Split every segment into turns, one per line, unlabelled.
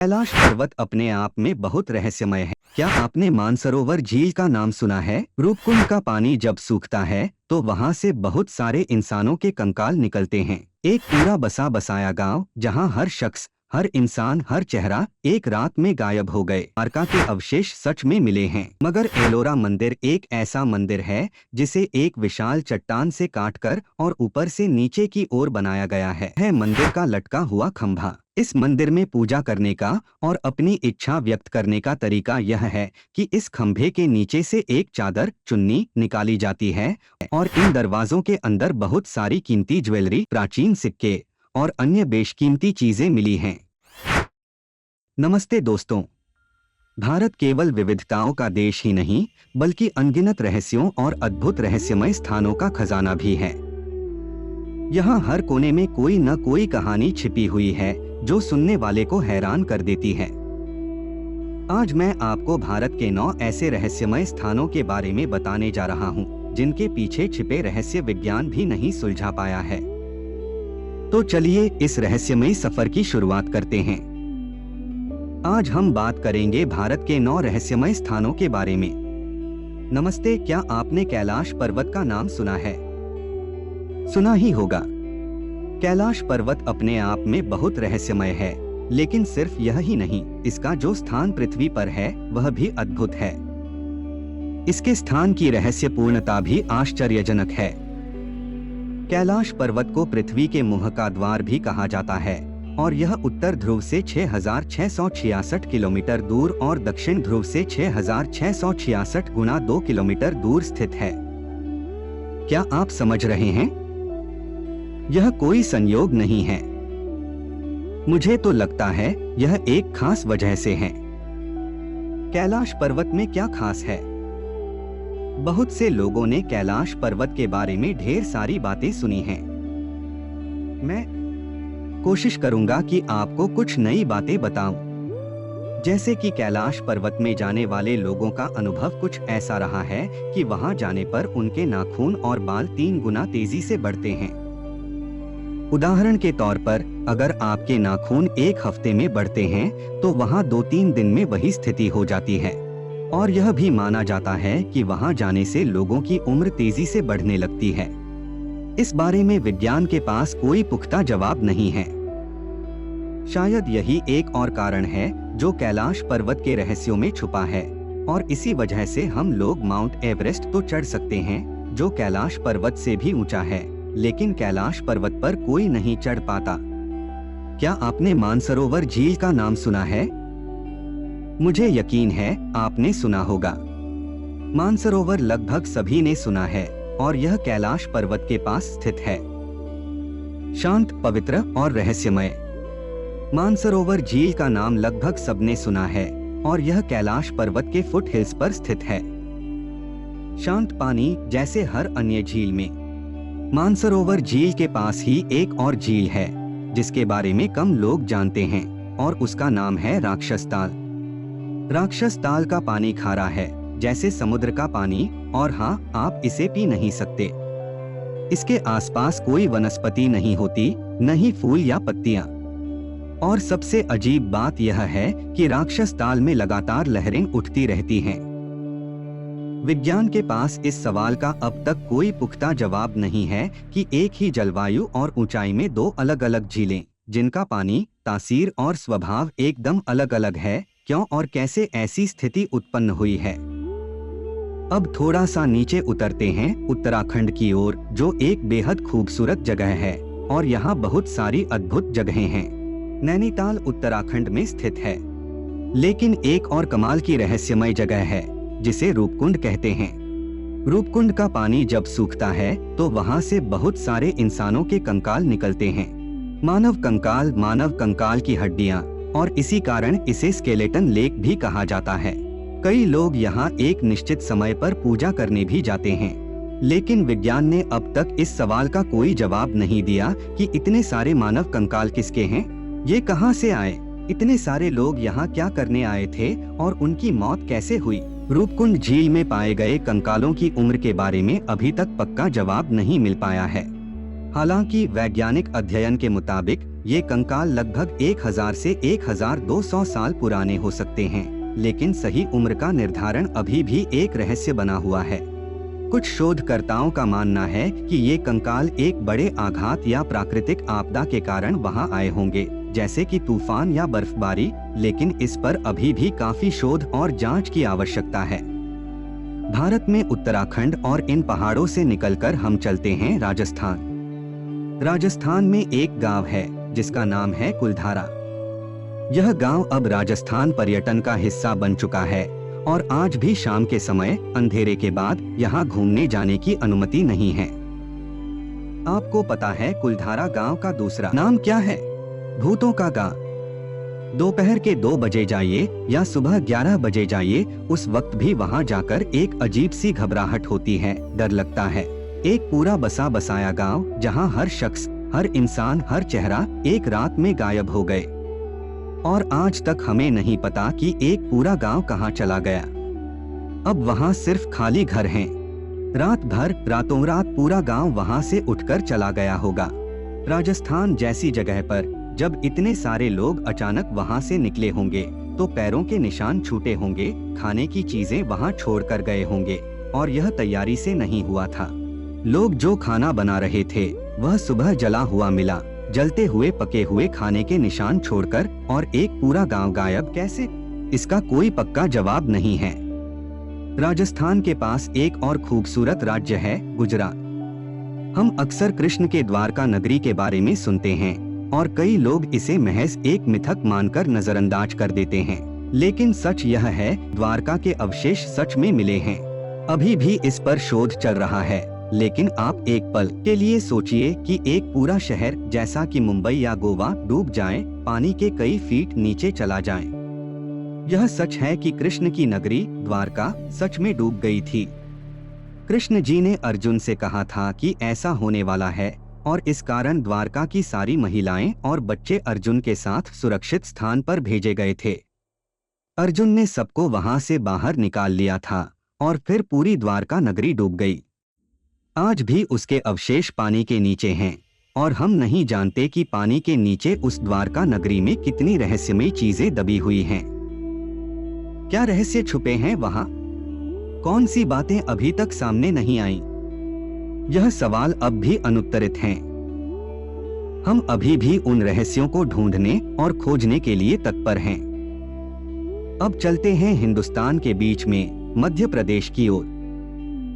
कैलाश पर्वत अपने आप में बहुत रहस्यमय है। क्या आपने मानसरोवर झील का नाम सुना है? रूपकुंड का पानी जब सूखता है तो वहां से बहुत सारे इंसानों के कंकाल निकलते हैं। एक पूरा बसा बसाया गांव जहां हर शख्स, हर इंसान, हर चेहरा एक रात में गायब हो गए। द्वारका के अवशेष सच में मिले हैं, मगर एलोरा मंदिर एक ऐसा मंदिर है जिसे एक विशाल चट्टान से काटकर और ऊपर से नीचे की ओर बनाया गया है मंदिर का लटका हुआ खंभा। इस मंदिर में पूजा करने का और अपनी इच्छा व्यक्त करने का तरीका यह है कि इस खंभे के नीचे से एक चादर, चुन्नी निकाली जाती है और इन दरवाजों के अंदर बहुत सारी कीमती ज्वेलरी, प्राचीन सिक्के और अन्य बेशकीमती चीजें मिली हैं। नमस्ते दोस्तों, भारत केवल विविधताओं का देश ही नहीं बल्कि अनगिनत रहस्यों और अद्भुत रहस्यमय स्थानों का खजाना भी है। यहाँ हर कोने में कोई न कोई कहानी छिपी हुई है जो सुनने वाले को हैरान कर देती है। आज मैं आपको भारत के 9 ऐसे रहस्यमय स्थानों के बारे में बताने जा रहा हूँ जिनके पीछे छिपे रहस्य विज्ञान भी नहीं सुलझा पाया है। तो चलिए इस रहस्यमय सफर की शुरुआत करते हैं। आज हम बात करेंगे भारत के 9 रहस्यमय स्थानों के बारे में। नमस्ते, क्या आपने कैलाश पर्वत का नाम सुना है? सुना ही होगा। कैलाश पर्वत अपने आप में बहुत रहस्यमय है, लेकिन सिर्फ यह ही नहीं, इसका जो स्थान पृथ्वी पर है वह भी अद्भुत है। इसके स्थान की रहस्यपूर्णता भी आश्चर्यजनक है। कैलाश पर्वत को पृथ्वी के मुंह का द्वार भी कहा जाता है और यह उत्तर ध्रुव से 6666 किलोमीटर दूर और दक्षिण ध्रुव से 6666 गुना 2 किलोमीटर दूर स्थित है। क्या आप समझ रहे हैं? यह कोई संयोग नहीं है। मुझे तो लगता है यह एक खास वजह से है। कैलाश पर्वत में क्या खास है? बहुत से लोगों ने कैलाश पर्वत के बारे में ढेर सारी बातें सुनी हैं। मैं कोशिश करूंगा कि आपको कुछ नई बातें बताऊं। जैसे कि कैलाश पर्वत में जाने वाले लोगों का अनुभव कुछ ऐसा रहा है कि वहां जाने पर उनके नाखून और बाल 3 गुना तेजी से बढ़ते हैं। उदाहरण के तौर पर, अगर आपके नाखून 1 हफ्ते में बढ़ते हैं तो वहां 2-3 दिन में वही स्थिति हो जाती है। और यह भी माना जाता है कि वहां जाने से लोगों की उम्र तेजी से बढ़ने लगती है। इस बारे में विज्ञान के पास कोई पुख्ता जवाब नहीं है। शायद यही एक और कारण है जो कैलाश पर्वत के रहस्यों में छुपा है, और इसी वजह से हम लोग माउंट एवरेस्ट तो चढ़ सकते हैं जो कैलाश पर्वत से भी ऊंचा है, लेकिन कैलाश पर्वत पर कोई नहीं चढ़ पाता। क्या आपने मानसरोवर झील का नाम सुना है? मुझे यकीन है आपने सुना होगा। मानसरोवर लगभग सभी ने सुना है और यह कैलाश पर्वत के पास स्थित है। शांत, पवित्र और रहस्यमय। मानसरोवर झील का नाम लगभग सबने सुना है और यह कैलाश पर्वत के फुट हिल्स पर स्थित है। शांत पानी जैसे हर अन्य झील में, मानसरोवर झील के पास ही एक और झील है जिसके बारे में कम लोग जानते हैं और उसका नाम है राक्षस ताल। राक्षस ताल का पानी खारा है जैसे समुद्र का पानी, और हाँ, आप इसे पी नहीं सकते। इसके आसपास कोई वनस्पति नहीं होती, न ही फूल या पत्तियां। और सबसे अजीब बात यह है कि राक्षस ताल में लगातार लहरें उठती रहती हैं। विज्ञान के पास इस सवाल का अब तक कोई पुख्ता जवाब नहीं है कि एक ही जलवायु और ऊंचाई में 2 अलग-अलग झीलें, जिनका पानी, तासीर और स्वभाव एकदम अलग-अलग है, क्यों और कैसे ऐसी स्थिति उत्पन्न हुई है। अब थोड़ा सा नीचे उतरते हैं उत्तराखंड की ओर, जो एक बेहद खूबसूरत जगह है और यहाँ बहुत सारी अद्भुत जगहें हैं। नैनीताल उत्तराखंड में स्थित है, लेकिन एक और कमाल की रहस्यमय जगह है जिसे रूपकुंड कहते हैं। रूपकुंड का पानी जब सूखता है तो वहां से बहुत सारे इंसानों के कंकाल निकलते हैं। मानव कंकाल की हड्डियां, और इसी कारण इसे स्केलेटन लेक भी कहा जाता है। कई लोग यहाँ एक निश्चित समय पर पूजा करने भी जाते हैं, लेकिन विज्ञान ने अब तक इस सवाल का कोई जवाब नहीं दिया कि इतने सारे मानव कंकाल किसके हैं, ये कहां से आए, इतने सारे लोग यहाँ क्या करने आए थे और उनकी मौत कैसे हुई। रूपकुंड झील में पाए गए कंकालों की उम्र के बारे में अभी तक पक्का जवाब नहीं मिल पाया है। हालांकि वैज्ञानिक अध्ययन के मुताबिक ये कंकाल लगभग 1000 से 1200 साल पुराने हो सकते हैं, लेकिन सही उम्र का निर्धारण अभी भी एक रहस्य बना हुआ है। कुछ शोधकर्ताओं का मानना है कि ये कंकाल एक बड़े आघात या प्राकृतिक आपदा के कारण वहां आए होंगे, जैसे कि तूफान या बर्फबारी, लेकिन इस पर अभी भी काफी शोध और जांच की आवश्यकता है। भारत में उत्तराखंड और इन पहाड़ों से निकलकर हम चलते हैं राजस्थान। राजस्थान में एक गांव है जिसका नाम है कुलधारा। यह गांव अब राजस्थान पर्यटन का हिस्सा बन चुका है और आज भी शाम के समय अंधेरे के बाद यहाँ घूमने जाने की अनुमति नहीं है। आपको पता है कुलधारा गांव का दूसरा नाम क्या है? भूतों का गांव। दोपहर के 2 बजे जाइए या सुबह 11 बजे जाइए, उस वक्त भी वहां जाकर एक अजीब सी घबराहट होती है, डर लगता है। एक पूरा बसा बसाया गांव जहां हर शख्स, हर इंसान, हर चेहरा एक रात में गायब हो गए और आज तक हमें नहीं पता कि एक पूरा गांव कहां चला गया। अब वहां सिर्फ खाली घर हैं। रात भर रातों रात पूरा गांव वहां से उठकर चला गया होगा। राजस्थान जैसी जगह पर जब इतने सारे लोग अचानक वहां से निकले होंगे तो पैरों के निशान छूटे होंगे, खाने की चीजें वहां छोड़कर गए होंगे और यह तैयारी से नहीं हुआ था। लोग जो खाना बना रहे थे वह सुबह जला हुआ मिला, जलते हुए पके हुए खाने के निशान छोड़कर, और एक पूरा गांव गायब कैसे? इसका कोई पक्का जवाब नहीं है। राजस्थान के पास एक और खूबसूरत राज्य है, गुजरात। हम अक्सर कृष्ण के द्वारका नगरी के बारे में सुनते हैं और कई लोग इसे महज एक मिथक मानकर नजरअंदाज कर देते हैं, लेकिन सच यह है द्वारका के अवशेष सच में मिले हैं। अभी भी इस पर शोध चल रहा है, लेकिन आप एक पल के लिए सोचिए कि एक पूरा शहर जैसा कि मुंबई या गोवा डूब जाए, पानी के कई फीट नीचे चला जाए। यह सच है कि कृष्ण की नगरी द्वारका सच में डूब गई थी। कृष्ण जी ने अर्जुन से कहा था कि ऐसा होने वाला है और इस कारण द्वारका की सारी महिलाएं और बच्चे अर्जुन के साथ सुरक्षित स्थान पर भेजे गए थे। अर्जुन ने सबको वहां से बाहर निकाल लिया था और फिर पूरी द्वारका नगरी डूब गई। आज भी उसके अवशेष पानी के नीचे हैं और हम नहीं जानते कि पानी के नीचे उस द्वारका नगरी में कितनी रहस्यमयी चीजें दबी हुई हैं। क्या रहस्य छुपे हैं वहां? कौन सी बातें अभी तक सामने नहीं आईं? यह सवाल अब भी अनुत्तरित हैं। हम अभी भी उन रहस्यों को ढूंढने और खोजने के लिए तत्पर हैं। अब चलते हैं हिंदुस्तान के बीच में मध्य प्रदेश की ओर।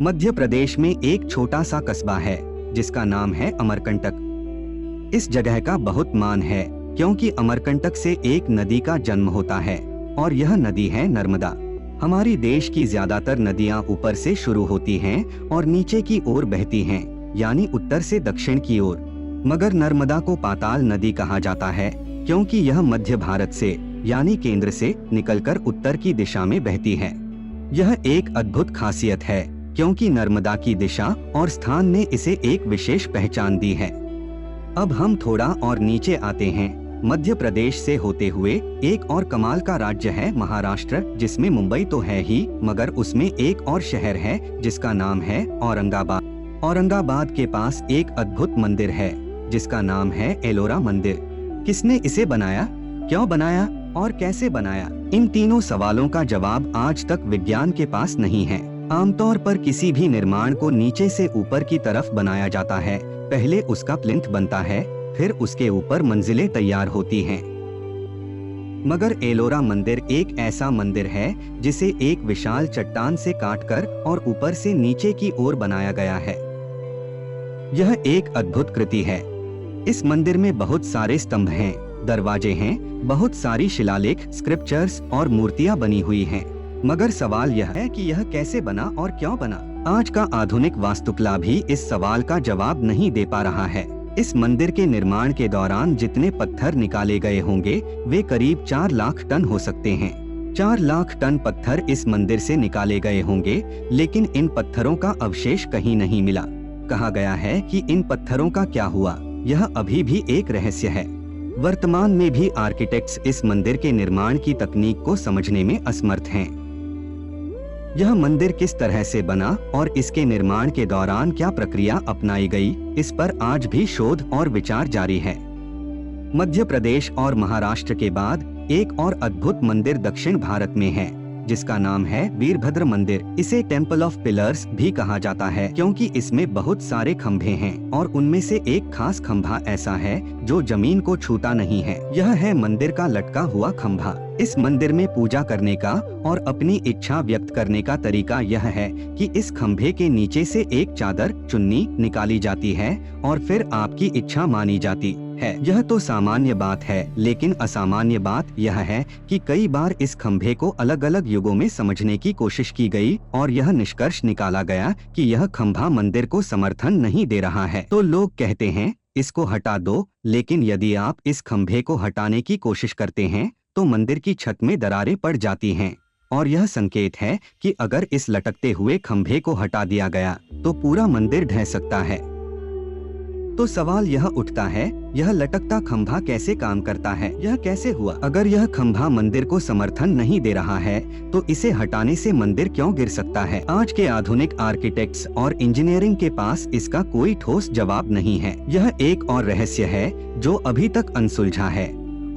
मध्य प्रदेश में एक छोटा सा कस्बा है जिसका नाम है अमरकंटक। इस जगह का बहुत मान है क्योंकि अमरकंटक से एक नदी का जन्म होता है और यह नदी है नर्मदा। हमारी देश की ज्यादातर नदियां ऊपर से शुरू होती हैं और नीचे की ओर बहती हैं, यानी उत्तर से दक्षिण की ओर। मगर नर्मदा को पाताल नदी कहा जाता है क्योंकि यह मध्य भारत से यानी केंद्र से निकलकर उत्तर की दिशा में बहती है। यह एक अद्भुत खासियत है क्योंकि नर्मदा की दिशा और स्थान ने इसे एक विशेष पहचान दी है। अब हम थोड़ा और नीचे आते हैं। मध्य प्रदेश से होते हुए एक और कमाल का राज्य है महाराष्ट्र, जिसमें मुंबई तो है ही मगर उसमें एक और शहर है जिसका नाम है औरंगाबाद। औरंगाबाद के पास एक अद्भुत मंदिर है जिसका नाम है एलोरा मंदिर। किसने इसे बनाया, क्यों बनाया और कैसे बनाया? इन तीनों सवालों का जवाब आज तक विज्ञान के पास नहीं है। आमतौर पर किसी भी निर्माण को नीचे से ऊपर की तरफ बनाया जाता है। पहले उसका प्लिंथ बनता है, फिर उसके ऊपर मंजिलें तैयार होती हैं। मगर एलोरा मंदिर एक ऐसा मंदिर है जिसे एक विशाल चट्टान से काटकर और ऊपर से नीचे की ओर बनाया गया है। यह एक अद्भुत कृति है। इस मंदिर में बहुत सारे स्तंभ हैं, दरवाजे हैं, बहुत सारी शिलालेख, स्क्रिप्चर्स और मूर्तियां बनी हुई हैं। मगर सवाल यह है कि यह कैसे बना और क्यों बना? आज का आधुनिक वास्तुकला भी इस सवाल का जवाब नहीं दे पा रहा है। इस मंदिर के निर्माण के दौरान जितने पत्थर निकाले गए होंगे वे करीब 4 लाख टन हो सकते हैं। 4 लाख टन पत्थर इस मंदिर से निकाले गए होंगे, लेकिन इन पत्थरों का अवशेष कहीं नहीं मिला। कहा गया है कि इन पत्थरों का क्या हुआ, यह अभी भी एक रहस्य है। वर्तमान में भी आर्किटेक्ट्स इस मंदिर के निर्माण की तकनीक को समझने में असमर्थ हैं। यह मंदिर किस तरह से बना और इसके निर्माण के दौरान क्या प्रक्रिया अपनाई गई, इस पर आज भी शोध और विचार जारी है। मध्य प्रदेश और महाराष्ट्र के बाद एक और अद्भुत मंदिर दक्षिण भारत में है, जिसका नाम है वीरभद्र मंदिर। इसे टेम्पल ऑफ पिलर्स भी कहा जाता है क्योंकि इसमें बहुत सारे खंभे हैं और उनमें से एक खास खंभा ऐसा है जो जमीन को छूता नहीं है। यह है मंदिर का लटका हुआ खंभा। इस मंदिर में पूजा करने का और अपनी इच्छा व्यक्त करने का तरीका यह है कि इस खंभे के नीचे से एक चादर चुन्नी निकाली जाती है और फिर आपकी इच्छा मानी जाती है। यह तो सामान्य बात है, लेकिन असामान्य बात यह है कि कई बार इस खंभे को अलग अलग युगों में समझने की कोशिश की गई और यह निष्कर्ष निकाला गया कि यह खंभा मंदिर को समर्थन नहीं दे रहा है। तो लोग कहते हैं इसको हटा दो, लेकिन यदि आप इस खंभे को हटाने की कोशिश करते हैं तो मंदिर की छत में दरारें पड़ जाती हैं और यह संकेत है कि अगर इस लटकते हुए खंभे को हटा दिया गया तो पूरा मंदिर ढह सकता है। तो सवाल यह उठता है, यह लटकता खंभा कैसे काम करता है? यह कैसे हुआ? अगर यह खंभा मंदिर को समर्थन नहीं दे रहा है तो इसे हटाने से मंदिर क्यों गिर सकता है? आज के आधुनिक आर्किटेक्ट्स और इंजीनियरिंग के पास इसका कोई ठोस जवाब नहीं है। यह एक और रहस्य है जो अभी तक अनसुलझा है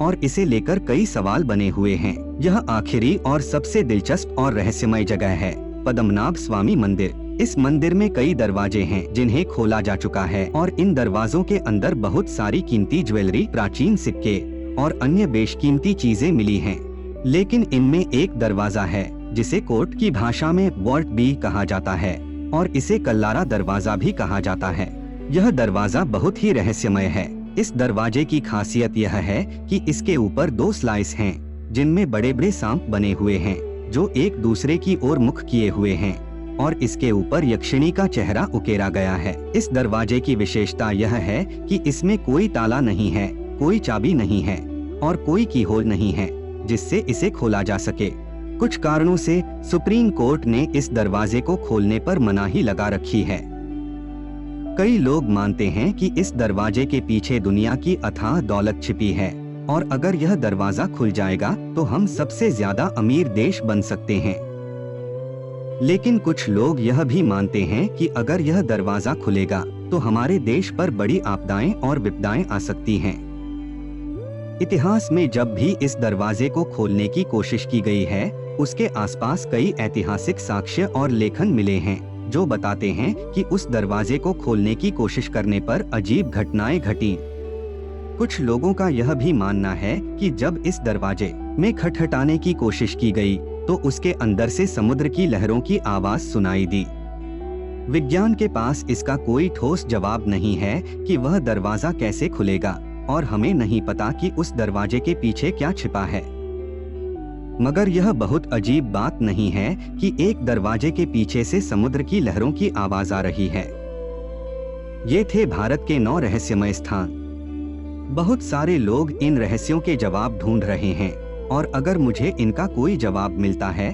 और इसे लेकर कई सवाल बने हुए हैं। यह आखिरी और सबसे दिलचस्प और रहस्यमय जगह है पद्मनाभ स्वामी मंदिर। इस मंदिर में कई दरवाजे हैं जिन्हें खोला जा चुका है और इन दरवाजों के अंदर बहुत सारी कीमती ज्वेलरी, प्राचीन सिक्के और अन्य बेशकीमती चीजें मिली हैं। लेकिन इनमें एक दरवाजा है जिसे कोर्ट की भाषा में वॉल्ट बी कहा जाता है और इसे कल्लारा दरवाजा भी कहा जाता है। यह दरवाजा बहुत ही रहस्यमय है। इस दरवाजे की खासियत यह है कि इसके ऊपर 2 स्लाइस हैं जिनमें बड़े बड़े सांप बने हुए हैं जो एक दूसरे की ओर मुख किए हुए हैं और इसके ऊपर यक्षिणी का चेहरा उकेरा गया है। इस दरवाजे की विशेषता यह है कि इसमें कोई ताला नहीं है, कोई चाबी नहीं है और कोई कीहोल नहीं है जिससे इसे खोला जा सके। कुछ कारणों से सुप्रीम कोर्ट ने इस दरवाजे को खोलने पर मनाही लगा रखी है। कई लोग मानते हैं कि इस दरवाजे के पीछे दुनिया की अथाह दौलत छिपी है और अगर यह दरवाजा खुल जाएगा तो हम सबसे ज्यादा अमीर देश बन सकते हैं। लेकिन कुछ लोग यह भी मानते हैं कि अगर यह दरवाजा खुलेगा तो हमारे देश पर बड़ी आपदाएं और विपदाएं आ सकती हैं। इतिहास में जब भी इस दरवाजे को खोलने की कोशिश की गई है, उसके आसपास कई ऐतिहासिक साक्ष्य और लेखन मिले हैं जो बताते हैं कि उस दरवाजे को खोलने की कोशिश करने पर अजीब घटनाएं घटी। कुछ लोगों का यह भी मानना है कि जब इस दरवाजे में खटखटाने की कोशिश की गई तो उसके अंदर से समुद्र की लहरों की आवाज सुनाई दी। विज्ञान के पास इसका कोई ठोस जवाब नहीं है कि वह दरवाजा कैसे खुलेगा और हमें नहीं पता कि उस दरवाजे के पीछे क्या छिपा है। मगर यह बहुत अजीब बात नहीं है कि एक दरवाजे के पीछे से समुद्र की लहरों की आवाज आ रही है। ये थे भारत के 9 रहस्यमय स्थान। बहुत सारे लोग इन रहस्यों के जवाब ढूंढ रहे हैं और अगर मुझे इनका कोई जवाब मिलता है